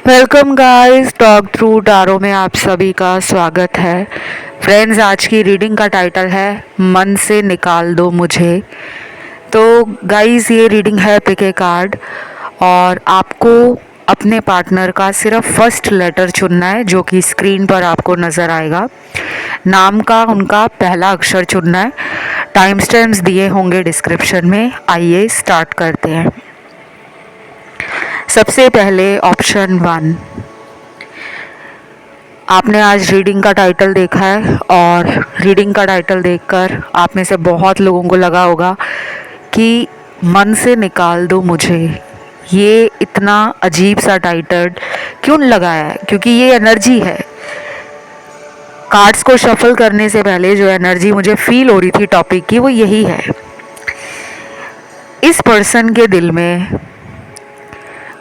Welcome guys, talk through tarot में आप सभी का स्वागत है। फ्रेंड्स, आज की रीडिंग का टाइटल है मन से निकाल दो मुझे। तो गाइस, ये रीडिंग है पिक ए कार्ड और आपको अपने पार्टनर का सिर्फ फर्स्ट लेटर चुनना है जो कि स्क्रीन पर आपको नज़र आएगा। नाम का उनका पहला अक्षर चुनना है। टाइम स्टैम्प्स दिए होंगे डिस्क्रिप्शन में। आइए स्टार्ट करते हैं। सबसे पहले ऑप्शन 1। आपने आज रीडिंग का टाइटल देखा है और रीडिंग का टाइटल देखकर आप में से बहुत लोगों को लगा होगा कि मन से निकाल दो मुझे। ये इतना अजीब सा टाइटल क्यों लगाया है? क्योंकि ये एनर्जी है। कार्ड्स को शफल करने से पहले जो एनर्जी मुझे फील हो रही थी टॉपिक की, वो यही है। इस पर्सन के दिल में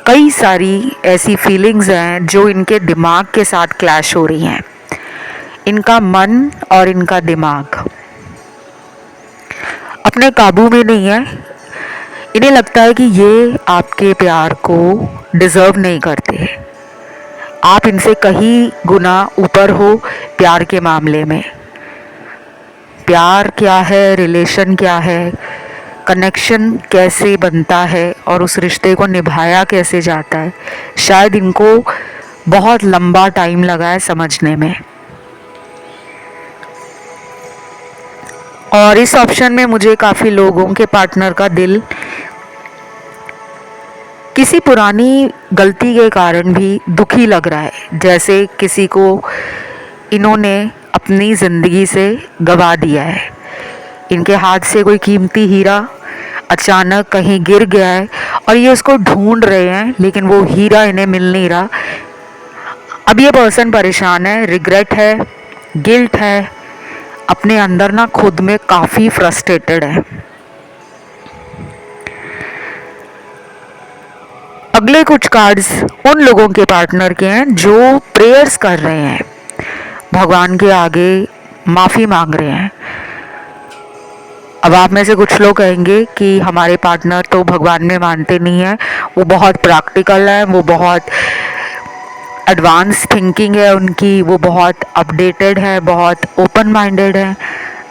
कई सारी ऐसी फीलिंग्स हैं जो इनके दिमाग के साथ क्लैश हो रही हैं। इनका मन और इनका दिमाग अपने काबू में नहीं है। इन्हें लगता है कि ये आपके प्यार को डिज़र्व नहीं करते। आप इनसे कहीं गुना ऊपर हो प्यार के मामले में। प्यार क्या है, रिलेशन क्या है, कनेक्शन कैसे बनता है और उस रिश्ते को निभाया कैसे जाता है, शायद इनको बहुत लंबा टाइम लगा है समझने में। और इस ऑप्शन में मुझे काफ़ी लोगों के पार्टनर का दिल किसी पुरानी गलती के कारण भी दुखी लग रहा है, जैसे किसी को इन्होंने अपनी ज़िंदगी से गवा दिया है। इनके हाथ से कोई कीमती हीरा अचानक कहीं गिर गया है और ये उसको ढूंढ रहे हैं, लेकिन वो हीरा इन्हें मिल नहीं रहा। अब ये पर्सन परेशान है, रिग्रेट है, गिल्ट है, अपने अंदर ना खुद में काफ़ी फ्रस्ट्रेटेड है। अगले कुछ कार्ड्स उन लोगों के पार्टनर के हैं जो प्रेयर्स कर रहे हैं, भगवान के आगे माफ़ी मांग रहे हैं। अब आप में से कुछ लोग कहेंगे कि हमारे पार्टनर तो भगवान में मानते नहीं है, वो बहुत प्रैक्टिकल है, वो बहुत एडवांस थिंकिंग है उनकी, वो बहुत अपडेटेड है, बहुत ओपन माइंडेड है।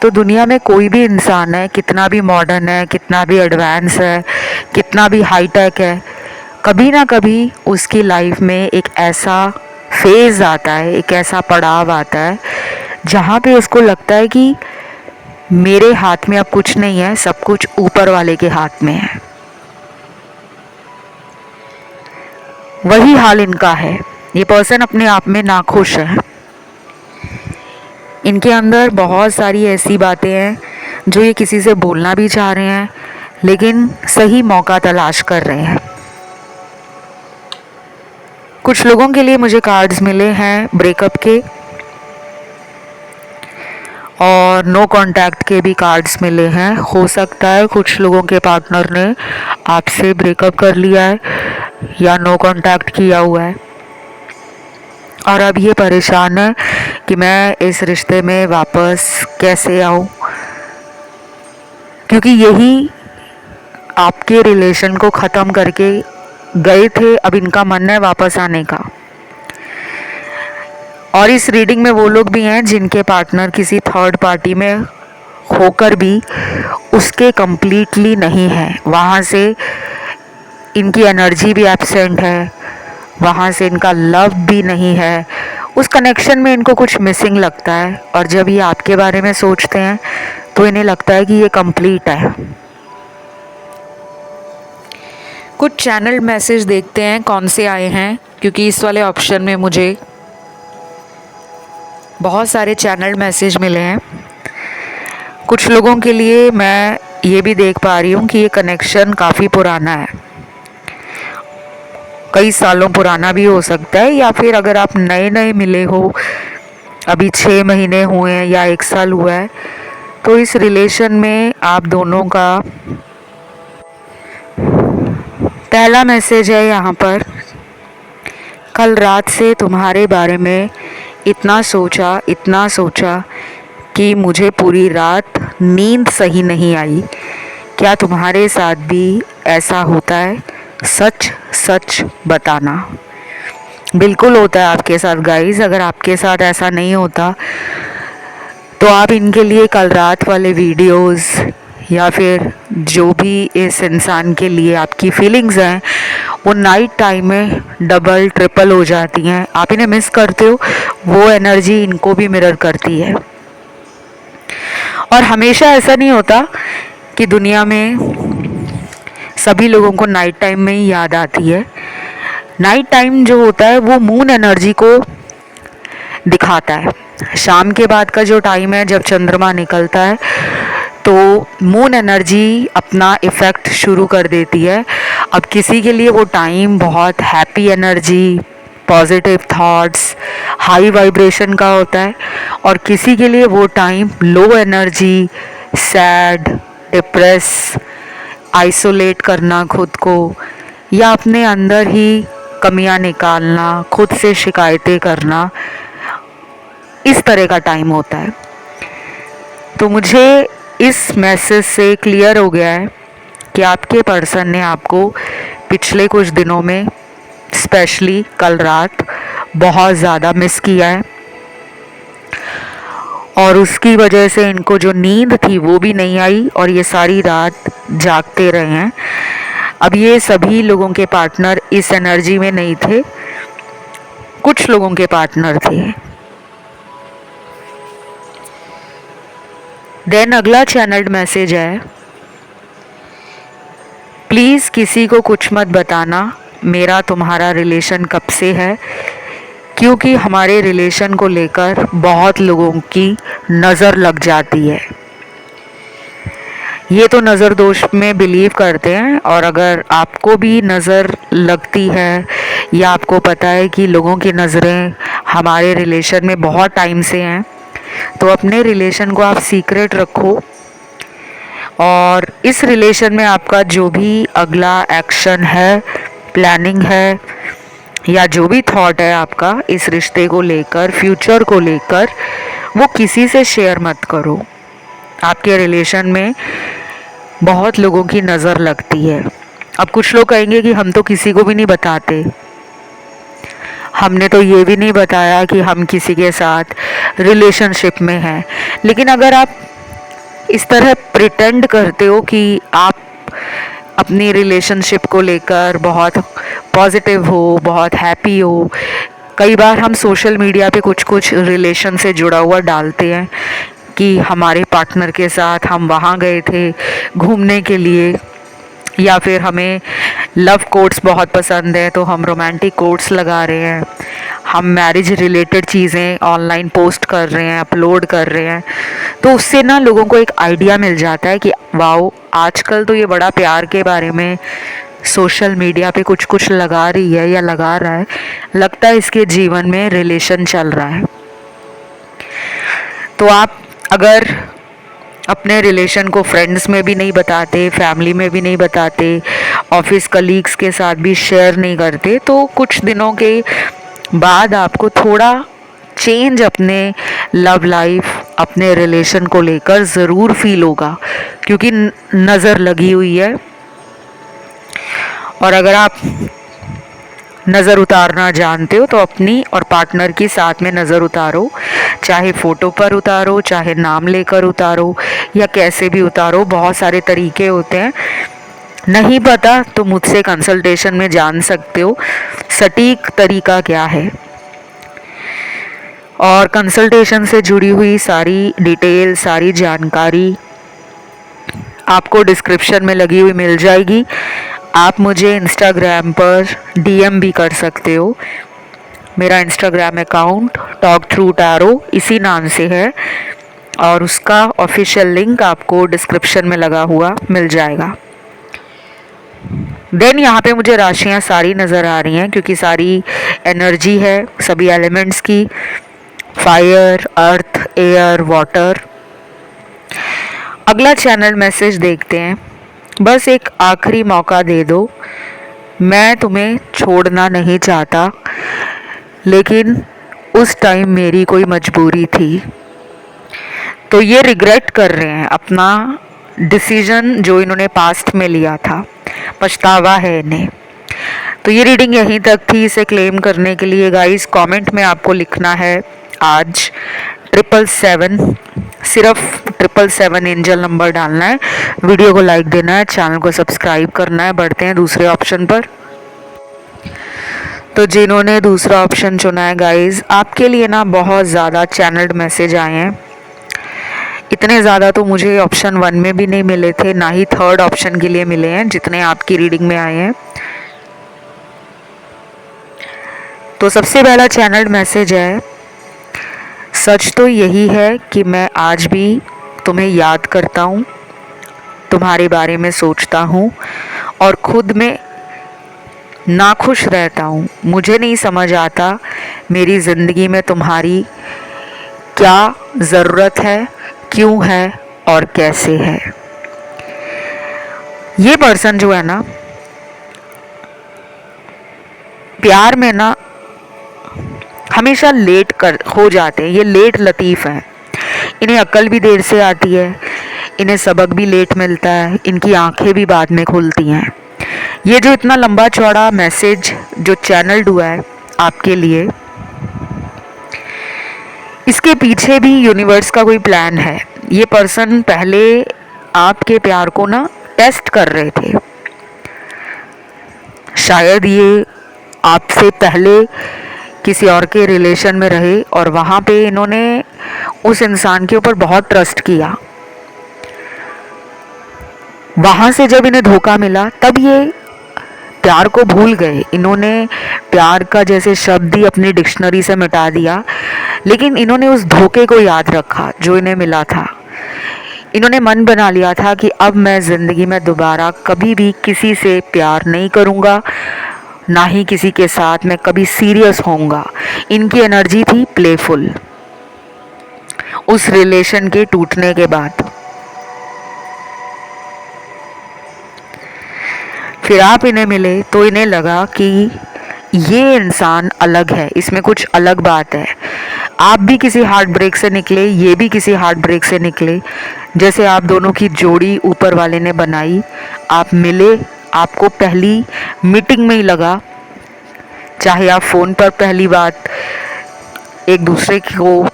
तो दुनिया में कोई भी इंसान है, कितना भी मॉडर्न है, कितना भी एडवांस है, कितना भी हाईटेक है, कभी ना कभी उसकी लाइफ में एक ऐसा फेज़ आता है, एक ऐसा पड़ाव आता है जहाँ पे उसको लगता है कि मेरे हाथ में अब कुछ नहीं है, सब कुछ ऊपर वाले के हाथ में है। वही हाल इनका है। ये पर्सन अपने आप में नाखुश है। इनके अंदर बहुत सारी ऐसी बातें हैं जो ये किसी से बोलना भी चाह रहे हैं, लेकिन सही मौका तलाश कर रहे हैं। कुछ लोगों के लिए मुझे कार्ड्स मिले हैं ब्रेकअप के और नो कांटेक्ट के भी कार्ड्स मिले हैं। हो सकता है कुछ लोगों के पार्टनर ने आपसे ब्रेकअप कर लिया है या नो कांटेक्ट किया हुआ है और अब ये परेशान है कि मैं इस रिश्ते में वापस कैसे आऊँ, क्योंकि यही आपके रिलेशन को ख़त्म करके गए थे। अब इनका मन है वापस आने का। और इस रीडिंग में वो लोग भी हैं जिनके पार्टनर किसी थर्ड पार्टी में होकर भी उसके कंप्लीटली नहीं है। वहाँ से इनकी एनर्जी भी एब्सेंट है, वहाँ से इनका लव भी नहीं है, उस कनेक्शन में इनको कुछ मिसिंग लगता है। और जब ये आपके बारे में सोचते हैं तो इन्हें लगता है कि ये कंप्लीट है। कुछ चैनल मैसेज देखते हैं कौन से आए हैं, क्योंकि इस वाले ऑप्शन में मुझे बहुत सारे चैनल मैसेज मिले हैं। कुछ लोगों के लिए मैं ये भी देख पा रही हूँ कि ये कनेक्शन काफ़ी पुराना है, कई सालों पुराना भी हो सकता है, या फिर अगर आप नए नए मिले हो, अभी 6 महीने हुए हैं या 1 साल हुआ है, तो इस रिलेशन में आप दोनों का पहला मैसेज है यहाँ पर, कल रात से तुम्हारे बारे में इतना सोचा कि मुझे पूरी रात नींद सही नहीं आई। क्या तुम्हारे साथ भी ऐसा होता है? सच सच बताना। बिल्कुल होता है आपके साथ गाइस। अगर आपके साथ ऐसा नहीं होता तो आप इनके लिए कल रात वाले वीडियोस या फिर जो भी इस इंसान के लिए आपकी फीलिंग्स हैं वो नाइट टाइम में डबल ट्रिपल हो जाती हैं। आप इन्हें मिस करते हो, वो एनर्जी इनको भी मिरर करती है। और हमेशा ऐसा नहीं होता कि दुनिया में सभी लोगों को नाइट टाइम में ही याद आती है। नाइट टाइम जो होता है वो मून एनर्जी को दिखाता है। शाम के बाद का जो टाइम है जब चंद्रमा निकलता है तो मून एनर्जी अपना इफ़ेक्ट शुरू कर देती है। अब किसी के लिए वो टाइम बहुत happy energy, positive thoughts, high vibration का होता है और किसी के लिए वो time low energy, sad, depress, isolate करना खुद को या अपने अंदर ही कमियां निकालना, खुद से शिकायतें करना, इस तरह का टाइम होता है। तो मुझे इस मैसेज से क्लियर हो गया है कि आपके पर्सन ने आपको पिछले कुछ दिनों में, स्पेशली कल रात, बहुत ज़्यादा मिस किया है और उसकी वजह से इनको जो नींद थी वो भी नहीं आई और ये सारी रात जागते रहे हैं। अब ये सभी लोगों के पार्टनर इस एनर्जी में नहीं थे, कुछ लोगों के पार्टनर थे। देन अगला चैनल्ड मैसेज है, प्लीज़ किसी को कुछ मत बताना मेरा तुम्हारा रिलेशन कब से है, क्योंकि हमारे रिलेशन को लेकर बहुत लोगों की नज़र लग जाती है। ये तो नज़र दोष में बिलीव करते हैं और अगर आपको भी नज़र लगती है या आपको पता है कि लोगों की नज़रें हमारे रिलेशन में बहुत टाइम से हैं तो अपने रिलेशन को आप सीक्रेट रखो और इस रिलेशन में आपका जो भी अगला एक्शन है, प्लानिंग है या जो भी थॉट है आपका इस रिश्ते को लेकर, फ्यूचर को लेकर, वो किसी से शेयर मत करो। आपके रिलेशन में बहुत लोगों की नज़र लगती है। अब कुछ लोग कहेंगे कि हम तो किसी को भी नहीं बताते, हमने तो ये भी नहीं बताया कि हम किसी के साथ रिलेशनशिप में हैं। लेकिन अगर आप इस तरह प्रिटेंड करते हो कि आप अपनी रिलेशनशिप को लेकर बहुत पॉजिटिव हो, बहुत हैप्पी हो, कई बार हम सोशल मीडिया पे कुछ कुछ रिलेशन से जुड़ा हुआ डालते हैं कि हमारे पार्टनर के साथ हम वहाँ गए थे घूमने के लिए, या फिर हमें लव कोट्स बहुत पसंद है तो हम रोमांटिक कोट्स लगा रहे हैं, हम मैरिज रिलेटेड चीज़ें ऑनलाइन पोस्ट कर रहे हैं, अपलोड कर रहे हैं। तो उससे ना लोगों को एक आइडिया मिल जाता है कि वाओ, आजकल तो ये बड़ा प्यार के बारे में सोशल मीडिया पे कुछ कुछ लगा रही है या लगा रहा है, लगता है इसके जीवन में रिलेशन चल रहा है। तो आप अगर अपने रिलेशन को फ्रेंड्स में भी नहीं बताते, फैमिली में भी नहीं बताते, ऑफिस कलीग्स के साथ भी शेयर नहीं करते, तो कुछ दिनों के बाद आपको थोड़ा चेंज अपने लव लाइफ, अपने रिलेशन को लेकर ज़रूर फील होगा, क्योंकि नज़र लगी हुई है। और अगर आप नज़र उतारना जानते हो तो अपनी और पार्टनर की साथ में नज़र उतारो, चाहे फ़ोटो पर उतारो, चाहे नाम लेकर उतारो या कैसे भी उतारो। बहुत सारे तरीके होते हैं, नहीं पता तो मुझसे कंसल्टेशन में जान सकते हो सटीक तरीका क्या है। और कंसल्टेशन से जुड़ी हुई सारी डिटेल, सारी जानकारी आपको डिस्क्रिप्शन में लगी हुई मिल जाएगी। आप मुझे इंस्टाग्राम पर डीएम भी कर सकते हो। मेरा Instagram account talk through tarot इसी नाम से है और उसका ऑफिशियल लिंक आपको डिस्क्रिप्शन में लगा हुआ मिल जाएगा। देन यहाँ पे मुझे राशियाँ सारी नज़र आ रही हैं क्योंकि सारी एनर्जी है सभी एलिमेंट्स की, फायर, अर्थ, एयर, वाटर। अगला चैनल मैसेज देखते हैं, बस एक आखिरी मौका दे दो, मैं तुम्हें छोड़ना नहीं चाहता लेकिन उस टाइम मेरी कोई मजबूरी थी। तो ये रिग्रेट कर रहे हैं अपना डिसीजन जो इन्होंने पास्ट में लिया था, पछतावा है इन्हें। तो ये रीडिंग यहीं तक थी। इसे क्लेम करने के लिए गाइस कमेंट में आपको लिखना है आज 777, सिर्फ 777 एंजल नंबर डालना है, वीडियो को लाइक देना है, चैनल को सब्सक्राइब करना है। बढ़ते हैं दूसरे ऑप्शन पर। तो जिन्होंने दूसरा ऑप्शन चुना है गाइस, आपके लिए ना बहुत ज़्यादा चैनल्ड मैसेज आए हैं। इतने ज़्यादा तो मुझे ऑप्शन 1 में भी नहीं मिले थे, ना ही थर्ड ऑप्शन के लिए मिले हैं जितने आपकी रीडिंग में आए हैं। तो सबसे पहला चैनल्ड मैसेज है, सच तो यही है कि मैं आज भी तुम्हें याद करता हूँ, तुम्हारे बारे में सोचता हूँ और खुद में नाखुश रहता हूँ। मुझे नहीं समझ आता मेरी ज़िंदगी में तुम्हारी क्या ज़रूरत है, क्यों है और कैसे है। ये पर्सन जो है ना, प्यार में ना हमेशा लेट हो जाते हैं। ये लेट लतीफ़ हैं। इन्हें अक्ल भी देर से आती है, इन्हें सबक भी लेट मिलता है, इनकी आंखें भी बाद में खुलती हैं। ये जो इतना लंबा चौड़ा मैसेज जो चैनल्ड हुआ है आपके लिए, इसके पीछे भी यूनिवर्स का कोई प्लान है। ये पर्सन पहले आपके प्यार को ना टेस्ट कर रहे थे। शायद ये आपसे पहले किसी और के रिलेशन में रहे और वहाँ पे इन्होंने उस इंसान के ऊपर बहुत ट्रस्ट किया। वहाँ से जब इन्हें धोखा मिला तब ये प्यार को भूल गए। इन्होंने प्यार का जैसे शब्द ही अपनी डिक्शनरी से मिटा दिया, लेकिन इन्होंने उस धोखे को याद रखा जो इन्हें मिला था। इन्होंने मन बना लिया था कि अब मैं ज़िंदगी में दोबारा कभी भी किसी से प्यार नहीं करूँगा, ना ही किसी के साथ मैं कभी सीरियस होऊंगा। इनकी एनर्जी थी प्लेफुल उस रिलेशन के टूटने के बाद। फिर आप इन्हें मिले तो इन्हें लगा कि ये इंसान अलग है, इसमें कुछ अलग बात है। आप भी किसी हार्ट ब्रेक से निकले, ये भी किसी हार्ट ब्रेक से निकले। जैसे आप दोनों की जोड़ी ऊपर वाले ने बनाई। आप मिले, आपको पहली मीटिंग में ही लगा, चाहे आप फ़ोन पर पहली बात एक दूसरे को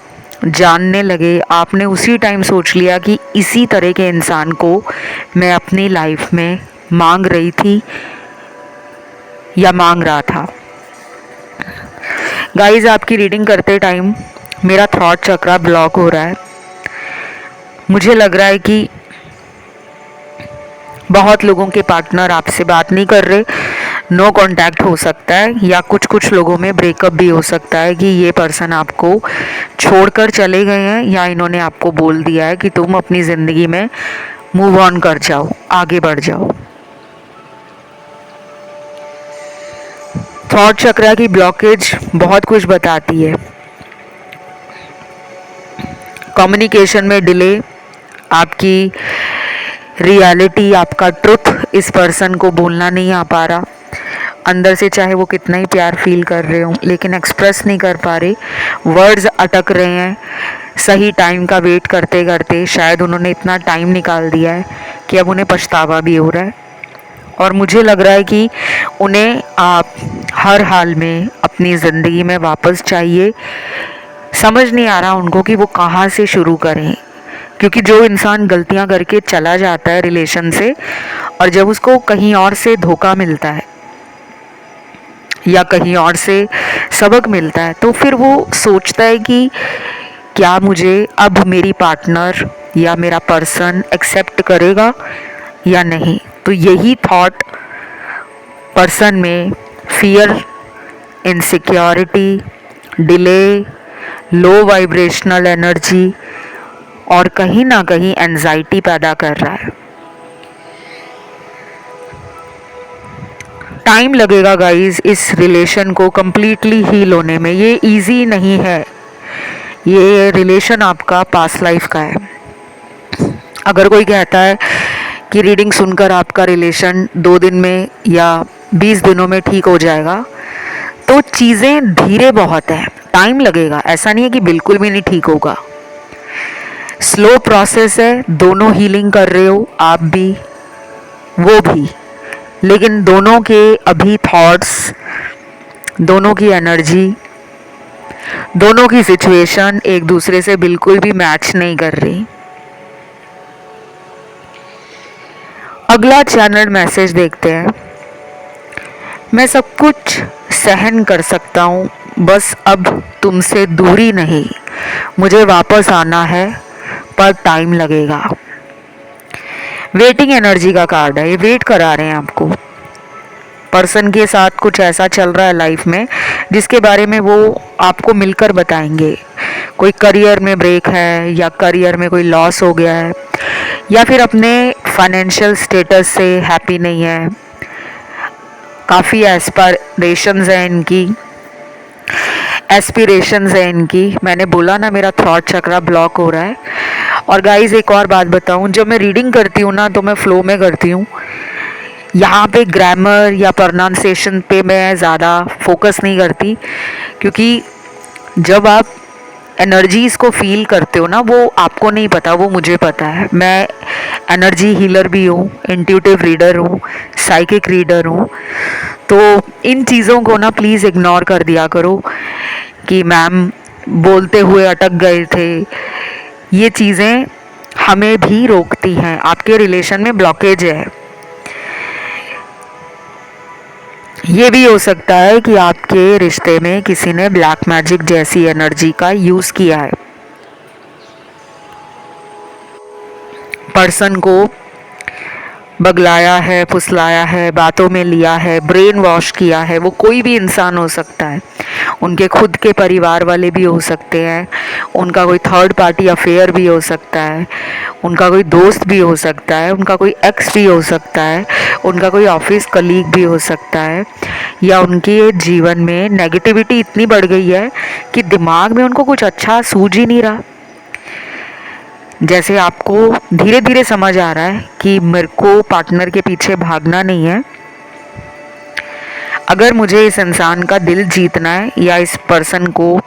जानने लगे, आपने उसी टाइम सोच लिया कि इसी तरह के इंसान को मैं अपनी लाइफ में मांग रही थी या मांग रहा था। गाइस, आपकी रीडिंग करते टाइम मेरा थॉट चक्रा ब्लॉक हो रहा है। मुझे लग रहा है कि बहुत लोगों के पार्टनर आपसे बात नहीं कर रहे, नो कांटेक्ट हो सकता है, या कुछ लोगों में ब्रेकअप भी हो सकता है कि ये पर्सन आपको छोड़कर चले गए हैं, या इन्होंने आपको बोल दिया है कि तुम अपनी ज़िंदगी में मूव ऑन कर जाओ, आगे बढ़ जाओ। थॉट चक्रा की ब्लॉकेज बहुत कुछ बताती है। कम्युनिकेशन में डिले, आपकी रियलिटी, आपका ट्रुथ इस पर्सन को बोलना नहीं आ पा रहा। अंदर से चाहे वो कितना ही प्यार फील कर रहे हो, लेकिन एक्सप्रेस नहीं कर पा रहे, वर्ड्स अटक रहे हैं। सही टाइम का वेट करते करते शायद उन्होंने इतना टाइम निकाल दिया है कि अब उन्हें पछतावा भी हो रहा है। और मुझे लग रहा है कि उन्हें आप हर हाल में अपनी ज़िंदगी में वापस चाहिए। समझ नहीं आ रहा उनको कि वो कहाँ से शुरू करें, क्योंकि जो इंसान गलतियाँ करके चला जाता है रिलेशन से, और जब उसको कहीं और से धोखा मिलता है या कहीं और से सबक मिलता है, तो फिर वो सोचता है कि क्या मुझे अब मेरी पार्टनर या मेरा पर्सन एक्सेप्ट करेगा या नहीं। तो यही थॉट पर्सन में फियर, इनसिक्योरिटी, डिले, लो वाइब्रेशनल एनर्जी और कहीं ना कहीं एंजाइटी पैदा कर रहा है। टाइम लगेगा गाइस इस रिलेशन को कंप्लीटली हील होने में। ये इजी नहीं है। ये रिलेशन आपका पास्ट लाइफ का है। अगर कोई कहता है कि रीडिंग सुनकर आपका रिलेशन 2 दिन में या 20 दिनों में ठीक हो जाएगा, तो चीज़ें धीरे बहुत हैं, टाइम लगेगा। ऐसा नहीं है कि बिल्कुल भी नहीं ठीक होगा। स्लो प्रोसेस है। दोनों हीलिंग कर रहे हो, आप भी वो भी। लेकिन दोनों के अभी थॉट्स, दोनों की एनर्जी, दोनों की सिचुएशन एक दूसरे से बिल्कुल भी मैच नहीं कर रही। अगला चैनल मैसेज देखते हैं। मैं सब कुछ सहन कर सकता हूँ, बस अब तुमसे दूरी नहीं, मुझे वापस आना है पर टाइम लगेगा। वेटिंग एनर्जी का कार्ड है, ये वेट करा रहे हैं आपको। पर्सन के साथ कुछ ऐसा चल रहा है लाइफ में जिसके बारे में वो आपको मिलकर बताएंगे। कोई करियर में ब्रेक है, या करियर में कोई लॉस हो गया है, या फिर अपने फाइनेंशियल स्टेटस से हैप्पी नहीं है। काफ़ी एस्पिरेशंस हैं इनकी, एस्पिरेशंस है इनकी। मैंने बोला ना मेरा थॉट चक्रा ब्लॉक हो रहा है। और गाइस एक और बात बताऊं, जब मैं रीडिंग करती हूँ ना तो मैं फ्लो में करती हूँ। यहाँ पे ग्रामर या प्रोनाउंसिएशन पे मैं ज़्यादा फोकस नहीं करती, क्योंकि जब आप एनर्जीज़ को फील करते हो ना, वो आपको नहीं पता, वो मुझे पता है। मैं एनर्जी हीलर भी हूँ, इंट्यूटिव रीडर हूँ, साइकिक रीडर हूँ। तो इन चीज़ों को ना प्लीज़ इग्नोर कर दिया करो कि मैम बोलते हुए अटक गए थे। ये चीज़ें हमें भी रोकती हैं। आपके रिलेशन में ब्लॉकेज है। ये भी हो सकता है कि आपके रिश्ते में किसी ने ब्लैक मैजिक जैसी एनर्जी का यूज़ किया है। पर्सन को बगलाया है, फुसलाया है, बातों में लिया है, ब्रेन वॉश किया है। वो कोई भी इंसान हो सकता है, उनके खुद के परिवार वाले भी हो सकते हैं, उनका कोई थर्ड पार्टी अफेयर भी हो सकता है, उनका कोई दोस्त भी हो सकता है, उनका कोई एक्स भी हो सकता है, उनका कोई ऑफिस कलीग भी हो सकता है, या उनके जीवन में नेगेटिविटी इतनी बढ़ गई है कि दिमाग में उनको कुछ अच्छा सूझ ही नहीं रहा। जैसे आपको धीरे धीरे समझ आ रहा है कि मेरे को पार्टनर के पीछे भागना नहीं है। अगर मुझे इस इंसान का दिल जीतना है या इस पर्सन को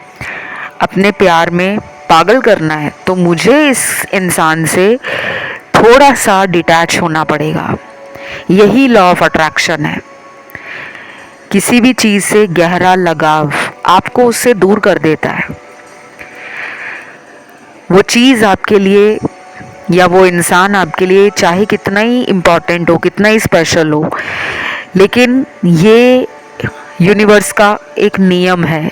अपने प्यार में पागल करना है, तो मुझे इस इंसान से थोड़ा सा डिटैच होना पड़ेगा। यही लॉ ऑफ अट्रैक्शन है। किसी भी चीज़ से गहरा लगाव आपको उससे दूर कर देता है। वो चीज़ आपके लिए या वो इंसान आपके लिए चाहे कितना ही इम्पोर्टेंट हो, कितना ही स्पेशल हो, लेकिन ये यूनिवर्स का एक नियम है,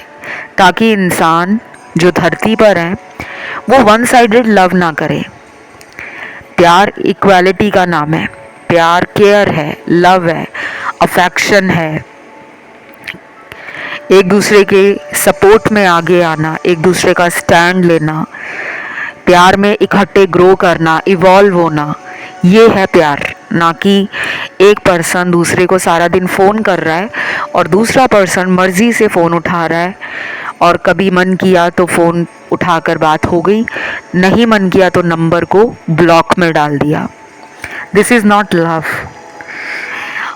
ताकि इंसान जो धरती पर है वो वन साइडेड लव ना करे। प्यार इक्वालिटी का नाम है। प्यार केयर है, लव है, अफेक्शन है, एक दूसरे के सपोर्ट में आगे आना, एक दूसरे का स्टैंड लेना, प्यार में इकट्ठे ग्रो करना, इवॉल्व होना, ये है प्यार। ना कि एक पर्सन दूसरे को सारा दिन फ़ोन कर रहा है और दूसरा पर्सन मर्ज़ी से फ़ोन उठा रहा है, और कभी मन किया तो फ़ोन उठाकर बात हो गई, नहीं मन किया तो नंबर को ब्लॉक में डाल दिया। This is not love.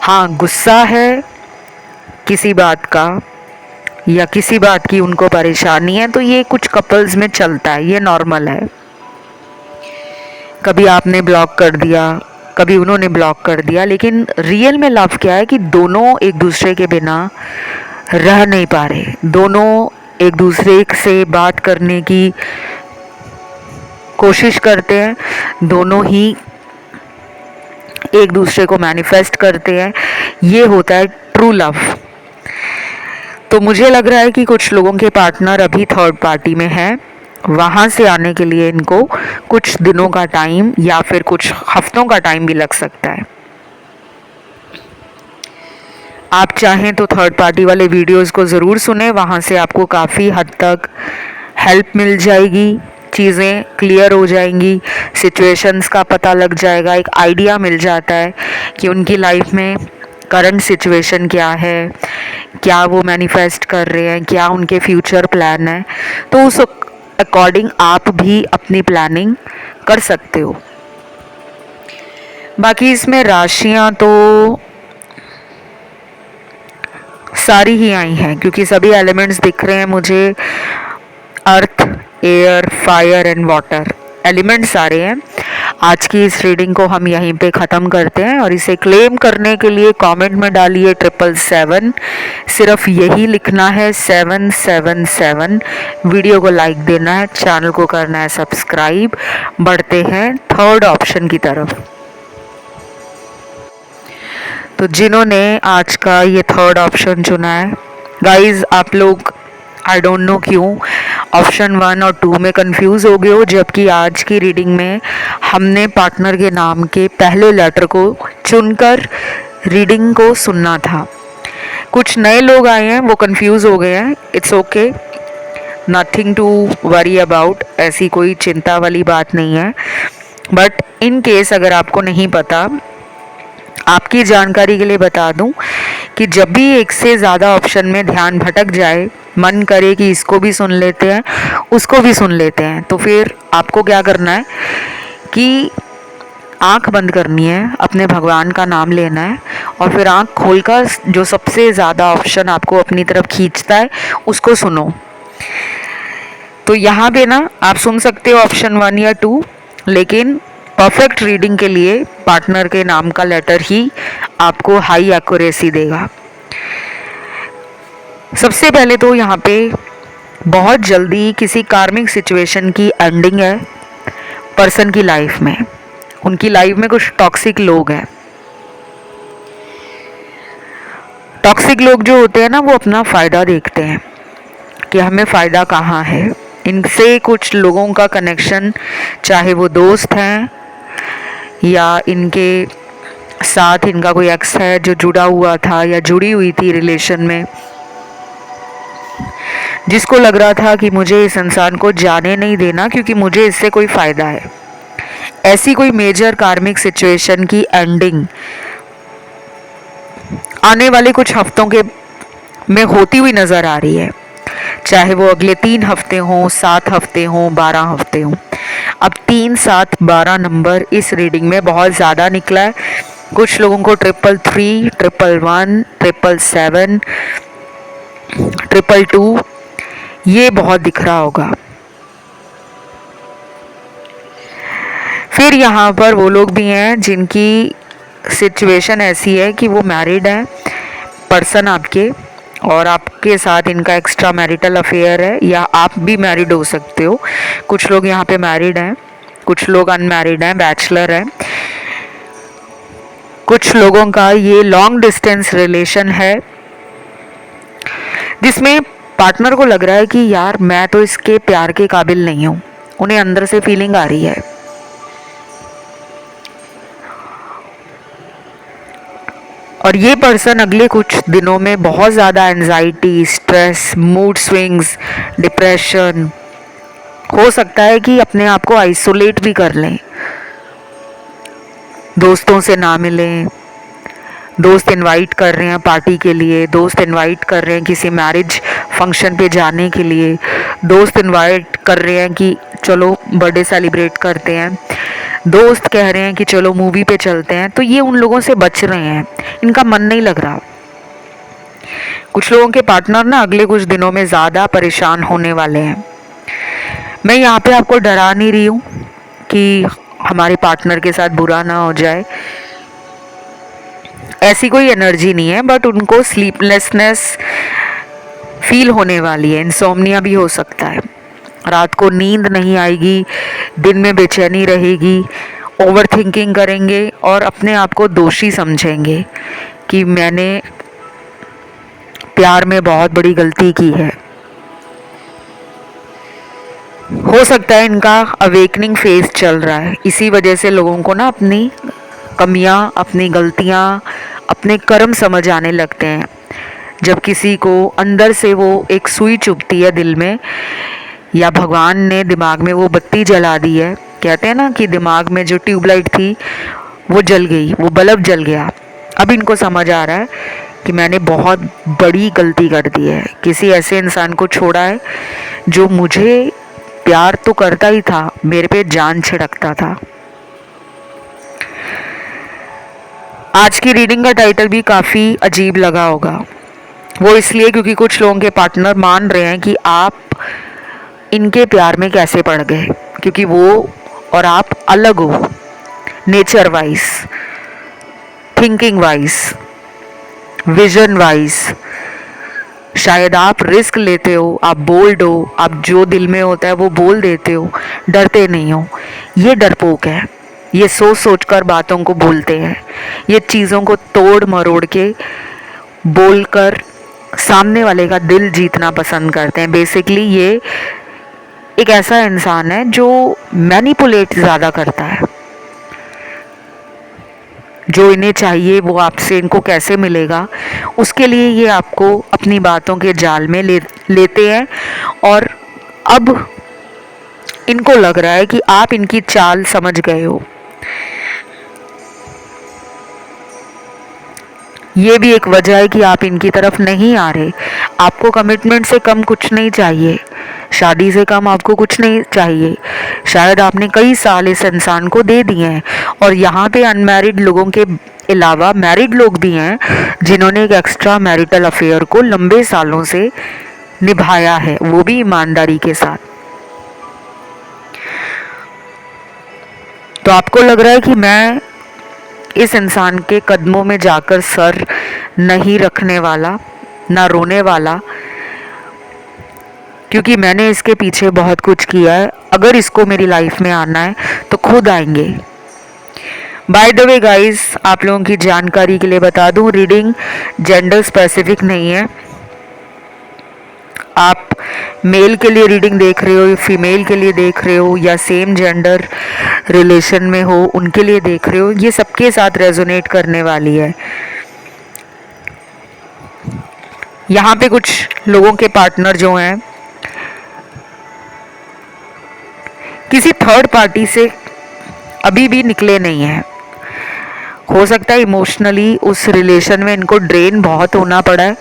हाँ, गुस्सा है किसी बात का या किसी बात की उनको परेशानी है, तो ये कुछ कपल्स में चलता है, ये नॉर्मल है। कभी आपने ब्लॉक कर दिया, कभी उन्होंने ब्लॉक कर दिया, लेकिन रियल में लव क्या है कि दोनों एक दूसरे के बिना रह नहीं पा रहे। दोनों एक दूसरे से बात करने की कोशिश करते हैं, दोनों ही एक दूसरे को मैनिफेस्ट करते हैं। ये होता है ट्रू लव। तो मुझे लग रहा है कि कुछ लोगों के पार्टनर अभी थर्ड पार्टी में हैं। वहाँ से आने के लिए इनको कुछ दिनों का टाइम या फिर कुछ हफ्तों का टाइम भी लग सकता है। आप चाहें तो थर्ड पार्टी वाले वीडियोस को ज़रूर सुने, वहाँ से आपको काफ़ी हद तक हेल्प मिल जाएगी, चीज़ें क्लियर हो जाएंगी, सिचुएशंस का पता लग जाएगा, एक आइडिया मिल जाता है कि उनकी लाइफ में करंट सिचुएशन क्या है, क्या वो मैनिफेस्ट कर रहे हैं, क्या उनके फ्यूचर प्लान है। तो उस अकॉर्डिंग आप भी अपनी प्लानिंग कर सकते हो। बाकी इसमें राशियां तो सारी ही आई हैं, क्योंकि सभी एलिमेंट्स दिख रहे हैं मुझे। Earth, air, fire and water elements सारे हैं। आज की इस रीडिंग को हम यहीं पे ख़त्म करते हैं और इसे क्लेम करने के लिए कमेंट में डालिए 777। सिर्फ यही लिखना है 777। वीडियो को लाइक देना है, चैनल को करना है सब्सक्राइब। बढ़ते हैं थर्ड ऑप्शन की तरफ। तो जिन्होंने आज का ये थर्ड ऑप्शन चुना है गाइज, आप लोग आई डोंट नो क्यों ऑप्शन 1 और 2 में कंफ्यूज हो गए हो, जबकि आज की रीडिंग में हमने पार्टनर के नाम के पहले लेटर को चुनकर रीडिंग को सुनना था। कुछ नए लोग आए हैं, वो कंफ्यूज हो गए हैं। It's okay, nothing to worry about, ऐसी कोई चिंता वाली बात नहीं है। बट इन केस अगर आपको नहीं पता, आपकी जानकारी के लिए बता दूं कि जब भी एक से ज़्यादा ऑप्शन में ध्यान भटक जाए, मन करे कि इसको भी सुन लेते हैं उसको भी सुन लेते हैं, तो फिर आपको क्या करना है कि आंख बंद करनी है, अपने भगवान का नाम लेना है और फिर आंख खोलकर जो सबसे ज़्यादा ऑप्शन आपको अपनी तरफ खींचता है उसको सुनो। तो यहाँ पे ना आप सुन सकते हो ऑप्शन 1 या 2, लेकिन परफेक्ट रीडिंग के लिए पार्टनर के नाम का लेटर ही आपको हाई एक्यूरेसी देगा। सबसे पहले तो यहाँ पे बहुत जल्दी किसी कार्मिक सिचुएशन की एंडिंग है पर्सन की लाइफ में। उनकी लाइफ में कुछ टॉक्सिक लोग हैं। टॉक्सिक लोग जो होते हैं ना, वो अपना फ़ायदा देखते हैं कि हमें फ़ायदा कहाँ है। इनसे कुछ लोगों का कनेक्शन, चाहे वो दोस्त हैं या इनके साथ इनका कोई एक्स है जो जुड़ा हुआ था या जुड़ी हुई थी रिलेशन में, जिसको लग रहा था कि मुझे इस इंसान को जाने नहीं देना क्योंकि मुझे इससे कोई फ़ायदा है। ऐसी कोई मेजर कार्मिक सिचुएशन की एंडिंग आने वाले कुछ हफ्तों के में होती हुई नज़र आ रही है, चाहे वो अगले 3 हफ्ते हों, 7 हफ्ते हों, 12 हफ्ते हों। अब 3, 7, 12 नंबर इस रीडिंग में बहुत ज़्यादा निकला है। कुछ लोगों को 333, 111, 777, 222 ये बहुत दिख रहा होगा। फिर यहाँ पर वो लोग भी हैं जिनकी सिचुएशन ऐसी है कि वो मैरिड है पर्सन आपके, और आपके साथ इनका एक्स्ट्रा मैरिटल अफेयर है, या आप भी मैरिड हो सकते हो। कुछ लोग यहाँ पे मैरिड हैं, कुछ लोग अनमैरिड हैं, बैचलर हैं। कुछ लोगों का ये लॉन्ग डिस्टेंस रिलेशन है जिसमें पार्टनर को लग रहा है कि यार मैं तो इसके प्यार के काबिल नहीं हूँ। उन्हें अंदर से फीलिंग आ रही है। और ये पर्सन अगले कुछ दिनों में बहुत ज़्यादा anxiety, stress, mood swings, depression, हो सकता है कि अपने आप को आइसोलेट भी कर लें, दोस्तों से ना मिलें। दोस्त इनवाइट कर रहे हैं पार्टी के लिए, दोस्त इनवाइट कर रहे हैं किसी मैरिज फंक्शन पे जाने के लिए, दोस्त इनवाइट कर रहे हैं कि चलो बर्थडे सेलिब्रेट करते हैं, दोस्त कह रहे हैं कि चलो मूवी पे चलते हैं। तो ये उन लोगों से बच रहे हैं, इनका मन नहीं लग रहा। कुछ लोगों के पार्टनर ना अगले कुछ दिनों में ज़्यादा परेशान होने वाले हैं। मैं यहाँ पे आपको डरा नहीं रही हूँ कि हमारे पार्टनर के साथ बुरा ना हो जाए, ऐसी कोई एनर्जी नहीं है। बट उनको स्लीपलेसनेस फील होने वाली है, इंसोम्निया भी हो सकता है, रात को नींद नहीं आएगी, दिन में बेचैनी रहेगी, ओवर थिंकिंग करेंगे और अपने आप को दोषी समझेंगे कि मैंने प्यार में बहुत बड़ी गलती की है। हो सकता है इनका अवेकनिंग फेज चल रहा है, इसी वजह से लोगों को ना अपनी कमियां, अपनी गलतियां, अपने कर्म समझ आने लगते हैं। जब किसी को अंदर से वो एक सुई चुभती है दिल में, या भगवान ने दिमाग में वो बत्ती जला दी है, कहते हैं ना कि दिमाग में जो ट्यूबलाइट थी वो जल गई, वो बल्ब जल गया। अब इनको समझ आ रहा है कि मैंने बहुत बड़ी गलती कर दी है, किसी ऐसे इंसान को छोड़ा है जो मुझे प्यार तो करता ही था, मेरे पे जान छिड़कता था। आज की रीडिंग का टाइटल भी काफ़ी अजीब लगा होगा, वो इसलिए क्योंकि कुछ लोगों के पार्टनर मान रहे हैं कि आप इनके प्यार में कैसे पड़ गए, क्योंकि वो और आप अलग हो। Nature wise, thinking wise, vision wise. शायद आप रिस्क लेते हो, आप बोल्ड हो, आप जो दिल में होता है वो बोल देते हो, डरते नहीं हो। ये डरपोक है, ये सोच सोच कर बातों को बोलते हैं, ये चीज़ों को तोड़ मरोड़ के बोलकर सामने वाले का दिल जीतना पसंद करते हैं। बेसिकली ये एक ऐसा इंसान है जो मैनिपुलेट ज़्यादा करता है। जो इन्हें चाहिए वो आपसे इनको कैसे मिलेगा, उसके लिए ये आपको अपनी बातों के जाल में लेते हैं। और अब इनको लग रहा है कि आप इनकी चाल समझ गए हो। ये भी एक वजह है कि आप इनकी तरफ नहीं आ रहे। आपको कमिटमेंट से कम कुछ नहीं चाहिए, शादी से कम आपको कुछ नहीं चाहिए। शायद आपने कई साल इस इंसान को दे दिए हैं। और यहाँ पे अनमैरिड लोगों के अलावा मैरिड लोग भी हैं जिन्होंने एक एक्स्ट्रा मैरिटल अफेयर को लंबे सालों से निभाया है, वो भी ईमानदारी के साथ। तो आपको लग रहा है कि मैं इस इंसान के कदमों में जाकर सर नहीं रखने वाला, ना रोने वाला, क्योंकि मैंने इसके पीछे बहुत कुछ किया है। अगर इसको मेरी लाइफ में आना है तो खुद आएंगे। बाय द वे गाइस, आप लोगों की जानकारी के लिए बता दूं, रीडिंग जेंडर स्पेसिफिक नहीं है। आप मेल के लिए रीडिंग देख रहे हो, फीमेल के लिए देख रहे हो, या सेम जेंडर रिलेशन में हो उनके लिए देख रहे हो, ये सबके साथ रेजोनेट करने वाली है। यहाँ पे कुछ लोगों के पार्टनर जो हैं किसी थर्ड पार्टी से अभी भी निकले नहीं हैं। हो सकता है इमोशनली उस रिलेशन में इनको ड्रेन बहुत होना पड़ा है।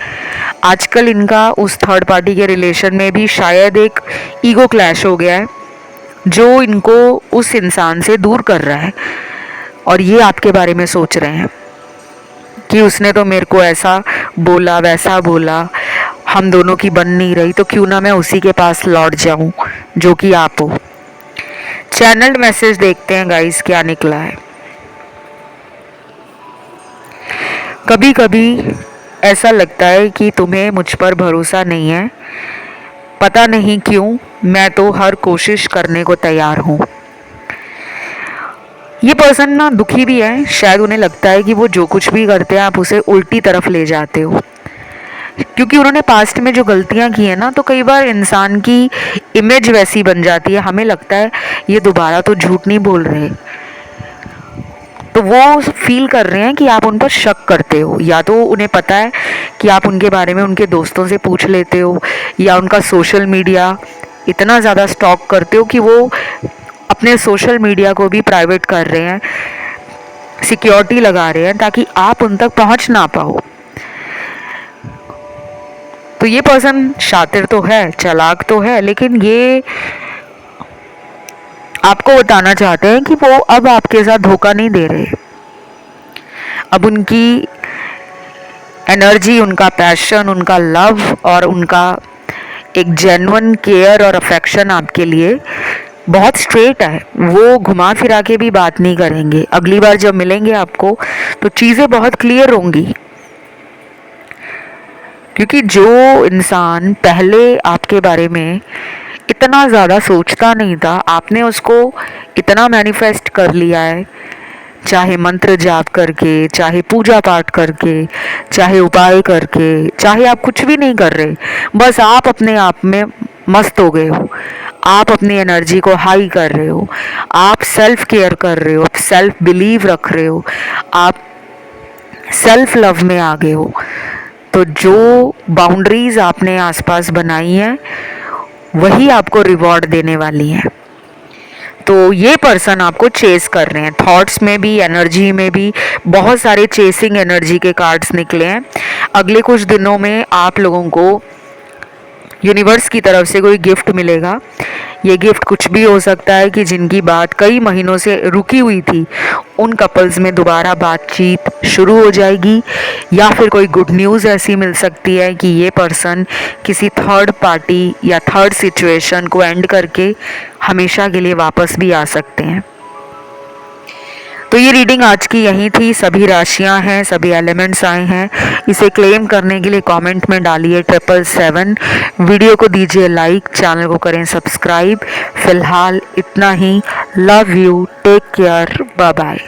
आजकल इनका उस थर्ड पार्टी के रिलेशन में भी शायद एक ईगो क्लैश हो गया है जो इनको उस इंसान से दूर कर रहा है। और ये आपके बारे में सोच रहे हैं कि उसने तो मेरे को ऐसा बोला, वैसा बोला, हम दोनों की बन नहीं रही, तो क्यों ना मैं उसी के पास लौट जाऊं जो कि आप हो। चैनल्ड मैसेज देखते हैं गाइस क्या निकला है। कभी कभी ऐसा लगता है कि तुम्हें मुझ पर भरोसा नहीं है, पता नहीं क्यों, मैं तो हर कोशिश करने को तैयार हूँ। ये पर्सन ना दुखी भी है। शायद उन्हें लगता है कि वो जो कुछ भी करते हैं आप उसे उल्टी तरफ ले जाते हो, क्योंकि उन्होंने पास्ट में जो गलतियां की है ना, तो कई बार इंसान की इमेज वैसी बन जाती है, हमें लगता है ये दोबारा तो झूठ नहीं बोल रहे। तो वो फील कर रहे हैं कि आप उन पर शक करते हो, या तो उन्हें पता है कि आप उनके बारे में उनके दोस्तों से पूछ लेते हो, या उनका सोशल मीडिया इतना ज़्यादा स्टॉक करते हो कि वो अपने सोशल मीडिया को भी प्राइवेट कर रहे हैं, सिक्योरिटी लगा रहे हैं ताकि आप उन तक पहुंच ना पाओ। तो ये पर्सन शातिर तो है, चालाक तो है, लेकिन ये आपको बताना चाहते हैं कि वो अब आपके साथ धोखा नहीं दे रहे। अब उनकी एनर्जी, उनका पैशन, उनका लव और उनका एक जेन्युइन केयर और अफेक्शन आपके लिए बहुत स्ट्रेट है। वो घुमा फिरा के भी बात नहीं करेंगे। अगली बार जब मिलेंगे आपको तो चीज़ें बहुत क्लियर होंगी, क्योंकि जो इंसान पहले आपके बारे में इतना ज़्यादा सोचता नहीं था, आपने उसको इतना मैनिफेस्ट कर लिया है, चाहे मंत्र जाप करके, चाहे पूजा पाठ करके, चाहे उपाय करके, चाहे आप कुछ भी नहीं कर रहे, बस आप अपने आप में मस्त हो गए हो, आप अपनी एनर्जी को हाई कर रहे हो, आप सेल्फ केयर कर रहे हो, सेल्फ बिलीव रख रहे हो, आप सेल्फ लव में आ गए हो। तो जो बाउंड्रीज आपने आसपास बनाई हैं वही आपको रिवॉर्ड देने वाली हैं। तो ये पर्सन आपको चेस कर रहे हैं, थॉट्स में भी, एनर्जी में भी। बहुत सारे चेसिंग एनर्जी के कार्ड्स निकले हैं। अगले कुछ दिनों में आप लोगों को यूनिवर्स की तरफ से कोई गिफ्ट मिलेगा। ये गिफ्ट कुछ भी हो सकता है कि जिनकी बात कई महीनों से रुकी हुई थी उन कपल्स में दोबारा बातचीत शुरू हो जाएगी, या फिर कोई गुड न्यूज़ ऐसी मिल सकती है कि ये पर्सन किसी थर्ड पार्टी या थर्ड सिचुएशन को एंड करके हमेशा के लिए वापस भी आ सकते हैं। तो ये रीडिंग आज की यही थी। सभी राशियां हैं, सभी एलिमेंट्स आए हैं। इसे क्लेम करने के लिए कमेंट में डालिए 777। वीडियो को दीजिए लाइक, चैनल को करें सब्सक्राइब। फिलहाल इतना ही। Love you, take care, bye bye.